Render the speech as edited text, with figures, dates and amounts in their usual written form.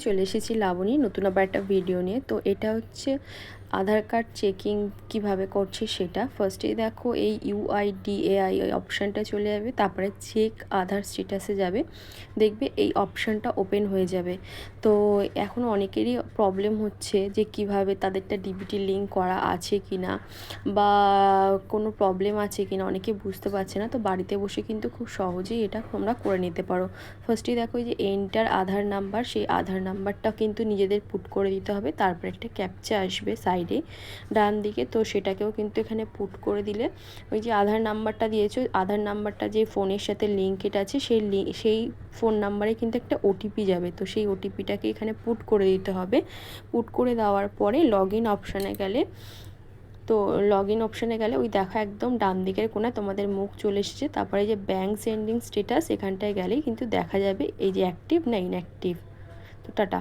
চলে এসেছি লাবণী নতুন আবার একটা ভিডিও নিয়ে। তো এটা হচ্ছে আধার কার্ড চেকিং কিভাবে করছে সেটা। ফার্স্টেই দেখো এই UIDAI ওই অপশানটা চলে যাবে, তারপরে চেক আধার স্ট্যাটাসে যাবে, দেখবে এই অপশানটা ওপেন হয়ে যাবে। তো এখন অনেকেরই প্রবলেম হচ্ছে যে কিভাবে তাদেরটা ডিবিটি লিঙ্ক করা আছে কি না বা কোনো প্রবলেম আছে কি না, অনেকে বুঝতে পারছে না। তো বাড়িতে বসে কিন্তু খুব সহজেই এটা তোমরা করে নিতে পারো। ফার্স্টেই দেখো যে এন্টার আধার নাম্বার, সেই আধার নাম্বারটা কিন্তু নিজেদের পুট করে দিতে হবে। তারপর একটা ক্যাপচা আসবে সাইডে ডান দিকে, তো সেটাকেও কিন্তু এখানে পুট করে দিলে ওই যে আধার নাম্বারটা দিয়েছো, আধার নাম্বারটা যে ফোনের সাথে লিঙ্কেড আছে সেই ফোন নাম্বারে কিন্তু একটা ওটিপি যাবে। তো সেই ওটিপিটাকে এখানে পুট করে দিতে হবে। পুট করে দেওয়ার পরে লগ ইন অপশানে গেলে, তো লগ ইন অপশানে গেলে ওই দেখা একদম ডান দিকের কোণায় তোমাদের মুখ চলে এসেছে। তারপরে যে ব্যাঙ্ক সেন্ডিং স্ট্যাটাস এখানটায় গেলেই কিন্তু দেখা যাবে এই যে অ্যাক্টিভ না ইনঅ্যাক্টিভ। তো টাটা।